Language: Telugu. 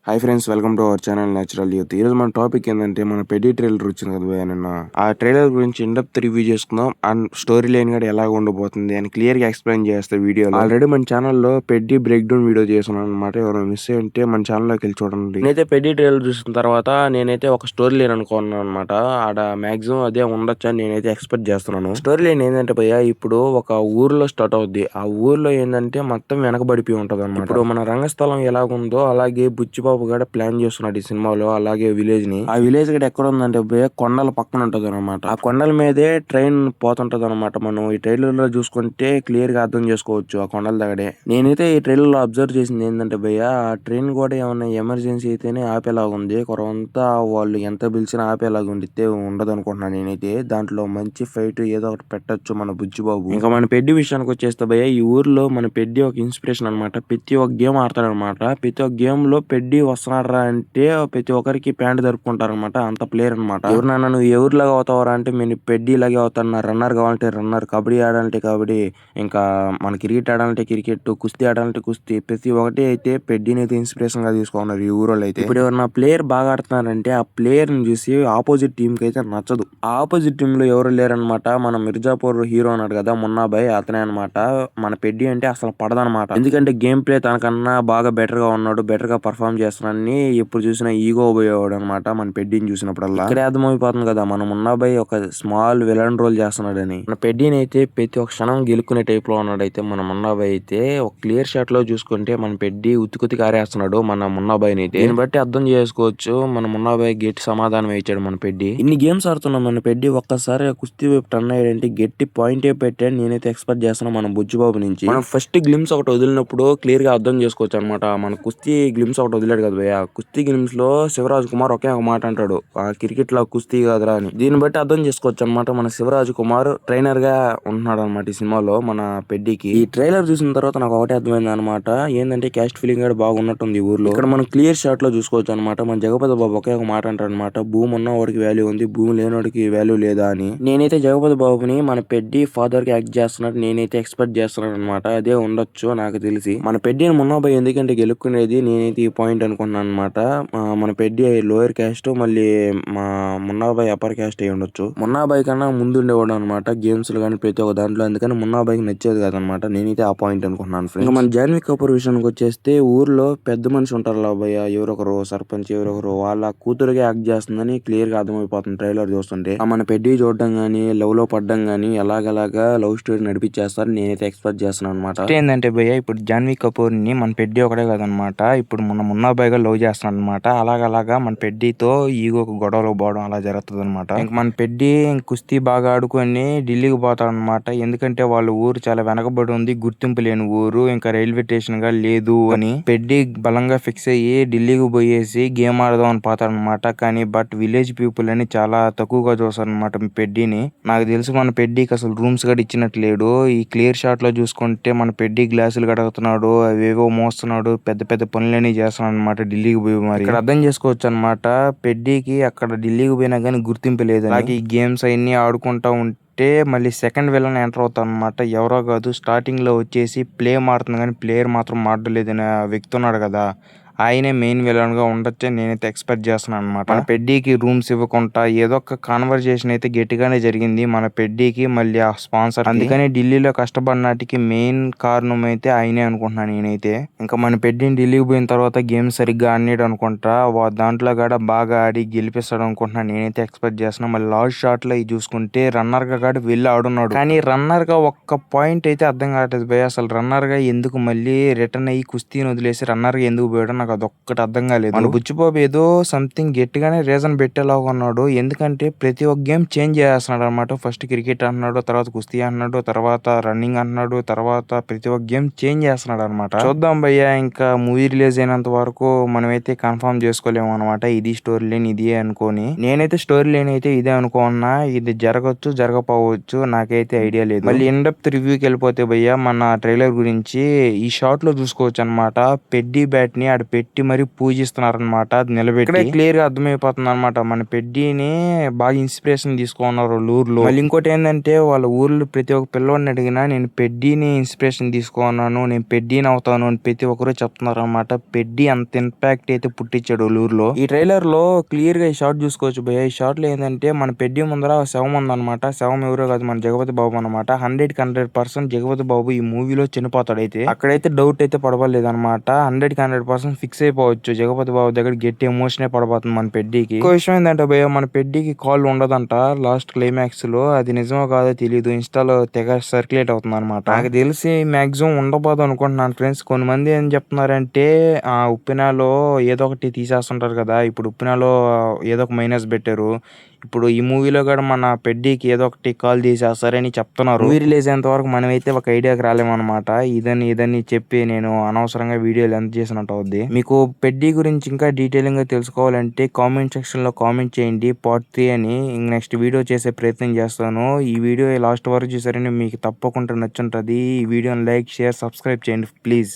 Hi friends, welcome to our channel natural youth. ఈరోజు మన టాపిక్ ఏంటంటే మన పెడ్డి ట్రైలర్ వచ్చింది కదా భయ్యా నిన్న. ఆ ట్రైలర్ గురించి ఇన్ డెప్త్ రివ్యూ చేసుకుందాం. అండ్ స్టోరీ లైన్ కూడా ఎలా ఉండబోతుంది అని క్లియర్ గా ఎక్స్ప్లెయిన్ చేస్తే వీడియోలో. ఆల్రెడీ మన ఛానల్లో పెడ్డి బ్రేక్ డౌన్ వీడియో చేస్తున్నాను అనమాట. ఎవరైనా మిస్ అయ్యింటే మన ఛానల్లోకి వెళ్ళి చూడండి. నేనైతే పెడ్డి ట్రైలర్ చూసిన తర్వాత నేనైతే ఒక స్టోరీ లైన్ అనుకున్నాను అనమాట. ఆడ మాక్సిమం అదే ఉండొచ్చు అని నేనైతే ఎక్స్పెక్ట్ చేస్తున్నాను. స్టోరీ లైన్ ఏంటంటే భయ్యా, ఇప్పుడు ఒక ఊర్లో స్టార్ట్ అవుద్ది. ఆ ఊర్లో ఏంటంటే మొత్తం వెనకబడిపోయి ఉంటది అనమాట. ఇప్పుడు మన రంగస్థలం ఎలాగుందో అలాగే బుచ్చిబాబు కూడా ప్లాన్ చేస్తున్నాడు ఈ సినిమాలో. అలాగే విలేజ్ ని, ఆ విలేజ్ గడ ఎక్కడ ఉందంటే కొండల పక్కన ఉంటది అనమాట. ఆ కొండల మీదే ట్రైన్ పోతుంటది అనమాట. మనం ఈ ట్రైలర్ లో చూసుకుంటే క్లియర్ గా అర్థం చేసుకోవచ్చు ఆ కొండల దగ్గరే. నేనైతే ఈ ట్రైలర్ లో అబ్జర్వ్ చేసింది ఏంటంటే భయ్య, ఆ ట్రైన్ కూడా ఏమన్నా ఎమర్జెన్సీ అయితేనే ఆపేలాగా ఉంది. కొరవంతా వాళ్ళు ఎంత పిలిచినా ఆపేలాగా ఉండితే ఉండదు అనుకుంటున్నాను నేనైతే. దాంట్లో మంచి ఫైట్ ఏదో ఒకటి పెట్టచ్చు మన బుచ్చిబాబు. ఇంకా మన పెడ్డి విషయానికి వచ్చేస్తే భయ్య, ఈ ఊర్లో మన పెడ్డి ఒక ఇన్స్పిరేషన్ అనమాట. ప్రతి ఒక్క గేమ్ ఆడతాడనమాట. ప్రతి ఒక్క గేమ్ లో పెడ్డి వస్తున్నారా అంటే ప్రతి ఒక్కరికి ప్యాంట్ జరుపుకుంటారనమాట. అంత ప్లేయర్ అనమాట. ఎవరినైనా నువ్వు ఎవరిలాగా అవుతావరా అంటే నేను పెడ్డి లాగే అవుతాను. రన్నర్ కావాలంటే రన్నర్, కబడ్డీ ఆడాలంటే కబడ్డీ, ఇంకా మన క్రికెట్ ఆడాలంటే క్రికెట్, కుస్తీ ఆడాలంటే కుస్తీ, ప్రతి ఒక్కటి అయితే పెడ్డిని అయితే ఇన్స్పిరేషన్ గా తీసుకున్నారు ఈ ఊరోళ్ళు అయితే. ఇప్పుడు ఎవరైనా ప్లేయర్ బాగా ఆడుతున్నారంటే ఆ ప్లేయర్ ని చూసి ఆపోజిట్ టీం కి అయితే నచ్చదు. ఆ ఆపోజిట్ టీమ్ లో ఎవరు లేరనమాట. మన మిర్జాపూర్ హీరో అన్నాడు కదా మున్నాబాయ్, అతనే అనమాట. మన పెడ్డి అంటే అసలు పడదనమాట. ఎందుకంటే గేమ్ ప్లే తనకన్నా బాగా బెటర్ గా ఉన్నాడు, బెటర్ గా పర్ఫార్మ్ చేస్తున్నాడని ఎప్పుడు చూసినా ఈగో పోయేవాడు అనమాట మన పెడ్డిని చూసినప్పుడల్లా. ఇక్కడే అర్థమైపోతుంది కదా మన మున్నాబాయ్ ఒక స్మాల్ విలన్ రోల్ చేస్తున్నాడని. మన పెడ్డిని అయితే ప్రతి ఒక్క క్షణం గెలుక్కునే టైప్ లో ఉన్నాడు. అయితే మన మున్నాబాయ్ అయితే ఒక క్లియర్ షాట్ లో చూసుకుంటే మన పెడ్డి ఉత్తి కారేస్తున్నాడు మన మున్నాబాయ్ అయితే. దీన్ని బట్టి అర్థం చేసుకోవచ్చు మన మున్నాబాయ్ గట్టి సమాధానం ఇచ్చాడు మన పెడ్డి. ఇన్ని గేమ్స్ ఆడుతున్నాం మన పెడ్డి ఒక్కసారి కుస్తీ వైపు టర్న్ అయ్యాడంటే గట్టి పాయింట్ పెట్టాడు నేనైతే ఎక్స్పెక్ట్ చేస్తున్నాను మన బుచ్చిబాబు నుంచి. మనం ఫస్ట్ గ్లిమ్స్ ఒకటి వదిలినప్పుడు క్లియర్ గా అర్థం చేసుకోవచ్చు అనమాట. మన కుస్తీ గ్లిమ్స్ ఒకటి వదిలాడు కదా భయ్య, కుస్తీ గేమ్స్ లో శివరాజ్ కుమార్ ఒకే ఒక మాట అంటాడు, ఆ క్రికెట్ లో కుస్తీ కాదురా అని. దీన్ని బట్టి అర్థం చేసుకోవచ్చు అనమాట మన శివరాజ్ కుమార్ ట్రైనర్ గా ఉంటున్నాడు అనమాట ఈ సినిమాలో మన పెడ్డికి. ఈ ట్రైలర్ చూసిన తర్వాత నాకు ఒకటే అర్థమైంది అనమాట, ఏంటంటే క్యాస్ట్ ఫీలింగ్ కూడా బాగున్నట్టుంది ఈ ఊర్లో. ఇక్కడ మనం క్లియర్ షాట్ లో చూసుకోవచ్చు అనమాట. మన జగపతి బాబు ఒకే ఒక మాట అంటాడు అనమాట, భూమి ఉన్న వాడికి వాల్యూ ఉంది, భూమి లేనివాడికి వాల్యూ లేదా అని. నేనైతే జగపతి బాబుని మన పెడ్డి ఫాదర్ కి యాక్ట్ చేస్తున్నట్టు నేనైతే ఎక్స్పెక్ట్ చేస్తున్నాను అనమాట. అదే ఉండొచ్చు నాకు తెలిసి. మన పెడ్డిని మున్నాబాయ్ ఎందుకంటే గెలుక్కునేది నేనైతే ఈ పాయింట్ అనుకున్నాను అనమాట. మన పెడ్డి లోయర్ క్యాస్ట్, మళ్ళీ మా మున్నాబాయ్ అప్పర్ క్యాస్ట్ అయి ఉండొచ్చు. మున్నాబాయ్ కన్నా ముందు ఉండేవాడు అనమాట గేమ్స్ లో కానీ ప్రతి ఒక్క దాంట్లో. అందుకని మున్నాబాయ్కి నచ్చేది కాదనమాట. నేనైతే ఆ పాయింట్ అనుకున్నాను ఫ్రెండ్స్. ఇంకా మన జాన్వీ కపూర్ విషయానికి వచ్చేస్తే ఊర్లో పెద్ద మనిషి ఉంటారు లాభయ్య, ఎవరొకరు సర్పంచ్, ఎవరొకరు వాళ్ళ కూతురుగా యాక్ట్ చేస్తుందని క్లియర్ గా అర్థమైపోతుంది ట్రైలర్ చూస్తుంటే. మన పెడ్డి చూడడం గానీ, లవ్ లో పడ్డం గానీ, ఎలాగలాగా లవ్ స్టోరీ నడిపించేస్తారు నేనైతే ఎక్స్పెక్ట్ చేస్తున్నాను అనమాట. ఏంటంటే భయ్య, ఇప్పుడు జాన్వీ కపూర్ ని మన పెడ్డి ఒకటే కదనమాట, ఇప్పుడు మన మున్నాబాయ్ గా లవ్ చేస్తున్నాడు అనమాట. అలాగలాగా మన పెడ్డితో ఈగోకు గొడవలు పోవడం అలా జరుగుతుంది అనమాట. ఇంక మన పెడ్డి కుస్తీ బాగా ఆడుకొని ఢిల్లీకి పోతాడు అనమాట. ఎందుకంటే వాళ్ళ ఊరు చాలా వెనకబడి ఉంది, గుర్తింపు లేని ఊరు, ఇంకా రైల్వే స్టేషన్ గా లేదు అని పెడ్డి బలంగా ఫిక్స్ అయ్యి ఢిల్లీకి పోయేసి గేమ్ ఆడదాం అని పోతాడు అనమాట. కానీ బట్ విలేజ్ పీపుల్ అని చాలా తక్కువగా చూస్తారు అనమాట పెడ్డిని. నాకు తెలిసి మన పెడ్డికి అసలు రూమ్స్ కూడా ఇచ్చినట్టు లేడు. ఈ క్లియర్ షాట్ లో చూసుకుంటే మన పెడ్డి గ్లాసులు కడుగుతున్నాడు, అవేవో మోస్తున్నాడు, పెద్ద పెద్ద పనులన్నీ చేస్తున్నాడు అనమాట ఢిల్లీకి పోయి. మరి ఇక్కడ అర్థం చేసుకోవచ్చు అనమాట, పెడ్డికి అక్కడ ఢిల్లీకి పోయినా కానీ గుర్తింపు లేదు. అలాగే ఈ గేమ్స్ అవన్నీ ఆడుకుంటా ఉంటే మళ్ళీ సెకండ్ విలన్ ఎంటర్ అవుతాను అనమాట. ఎవరో కాదు, స్టార్టింగ్ లో వచ్చేసి ప్లే మారుతుంది కానీ ప్లేయర్ మాత్రం మారలేదు వ్యక్తి ఉన్నాడు కదా, ఆయనే మెయిన్ విలన్ గా ఉండొచ్చు నేనైతే ఎక్స్పెక్ట్ చేస్తున్నాను అనమాట. మన పెడ్డికి రూమ్స్ ఇవ్వకుండా ఏదో ఒక కాన్వర్జేషన్ అయితే గట్టిగానే జరిగింది మన పెడ్డికి మళ్ళీ ఆ స్పాన్సర్. అందుకని ఢిల్లీలో కష్టపడినాటికి మెయిన్ కారణం అయితే ఆయనే అనుకుంటున్నాను నేనైతే. ఇంకా మన పెడ్డిని ఢిల్లీకి పోయిన తర్వాత గేమ్ సరిగ్గా ఆడినాడు అనుకుంటా, దాంట్లో కూడా బాగా ఆడి గెలిపిస్తాడు అనుకుంటున్నాను నేనైతే ఎక్స్పెక్ట్ చేస్తున్నాను. మళ్ళీ లాస్ట్ షాట్ లో చూసుకుంటే రన్నర్ గా కూడా వెళ్ళి ఆడున్నాడు. కానీ రన్నర్ గా ఒక్క పాయింట్ అయితే అర్థం కావట్లేదు భయ, అసలు రన్నర్ గా ఎందుకు మళ్ళీ రిటర్న్ అయ్యి కుస్తీని వదిలేసి రన్నర్ గా ఎందుకు పోయాడు నాకు అదొక్కటి అర్థం కాలేదు. మన బుచ్చిబాబు ఏదో సంథింగ్ గట్టిగానే రీజన్ పెట్టేలాగా ఉన్నాడు. ఎందుకంటే ప్రతి ఒక్క గేమ్ చేంజ్ చేస్తున్నాడు అనమాట. ఫస్ట్ క్రికెట్ అంటున్నాడు, తర్వాత కుస్తీ అంటున్నాడు, తర్వాత రన్నింగ్ అంటున్నాడు, తర్వాత ప్రతి ఒక్క గేమ్ చేంజ్ చేస్తున్నాడు అనమాట. చూద్దాం భయ్య, ఇంకా మూవీ రిలీజ్ అయినంత వరకు మనమైతే కన్ఫర్మ్ చేసుకోలేము అనమాట ఇది స్టోరీ లైన్ ఇదే అనుకోని. నేనైతే స్టోరీ లైన్ అయితే ఇదే అనుకున్నా, ఇది జరగచ్చు జరగపోవచ్చు నాకైతే ఐడియా లేదు. మళ్ళీ ఇన్ డెప్త్ రివ్యూకి వెళ్ళిపోతే భయ్య, మన ట్రైలర్ గురించి ఈ షాట్ లో చూసుకోవచ్చు అనమాట. పెడ్డి బ్యాట్ ని ఆడ పెట్టి మరి పూజిస్తున్నారనమాట. అది నిలబెట్టి ఇక్కడే క్లియర్ గా అర్థమైపోతుంది అనమాట. మన పెడ్డిని బాగా ఇన్స్పిరేషన్ తీసుకున్నారు వాళ్ళ ఊర్లో. మళ్ళీ ఇంకోటి ఏంటంటే వాళ్ళ ఊర్లో ప్రతి ఒక్క పిల్లోడిని అడిగినా నేను పెడ్డిని ఇన్స్పిరేషన్ తీసుకున్నాను, నేను పెడ్డిని అవుతాను అని ప్రతి ఒక్కరు చెప్తున్నారు అనమాట. పెడ్డి అంత ఇంపాక్ట్ అయితే పుట్టించాడు వాళ్ళ ఊర్లో. ఈ ట్రైలర్ లో క్లియర్ గా ఈ షాట్ చూసుకోవచ్చు భయ్య. ఈ షాట్ లో ఏంటంటే మన పెడ్డి ముందర శవం ఉందన్నమాట. శవం ఎవరో కాదు, మన జగపతి బాబు అనమాట. 100% జగపతి బాబు ఈ మూవీలో చనిపోతాడు. అయితే అక్కడైతే డౌట్ అయితే పడవలేదు అనమాట. 100% ఫిక్స్ అయిపోవచ్చు. జగపతి బాబు దగ్గర గట్టి ఎమోషనే పడబోతుంది మన పెడ్డికి. ఇంకో విషయం ఏంటంటే భయ్య, మన పెడ్డికి కాల్ ఉండదంట లాస్ట్ క్లైమాక్స్ లో. అది నిజమో కాదో తెలియదు, ఇన్స్టాలో తెగ సర్క్యులేట్ అవుతుంది అనమాట. నాకు తెలిసి మాక్సిమం ఉండబోదు అనుకుంటున్నాను ఫ్రెండ్స్. కొంతమంది ఏం చెప్తున్నారంటే ఉప్పినాలో ఏదో ఒకటి తీసేస్తుంటారు కదా. ఇప్పుడు ఉప్పినాలో ఏదో ఒక మైనస్ పెట్టారు. ఇప్పుడు ఈ మూవీలో కూడా మన పెడ్డికి ఏదో ఒకటి కాల్ తీసేస్తారని చెప్తున్నారు. మూవీ రిలీజ్ అయ్యేంత వరకు మనమైతే ఒక ఐడియాకి రాలేమన్నమాట. ఇదని చెప్పి నేను అనవసరంగా వీడియో లెంత్ చేసినట్టు అవుద్ది. మీకు పెడ్డి గురించి ఇంకా డీటెయిలింగ్ గా తెలుసుకోవాలంటే కామెంట్ సెక్షన్ లో కామెంట్ చేయండి పార్ట్ 3 అని. నెక్స్ట్ వీడియో చేసే ప్రయత్నం చేస్తాను. ఈ వీడియో లాస్ట్ వరకు చూసారని మీకు తప్పకుండా నచ్చుంటది. ఈ వీడియోని లైక్, షేర్, సబ్స్క్రైబ్ చేయండి ప్లీజ్.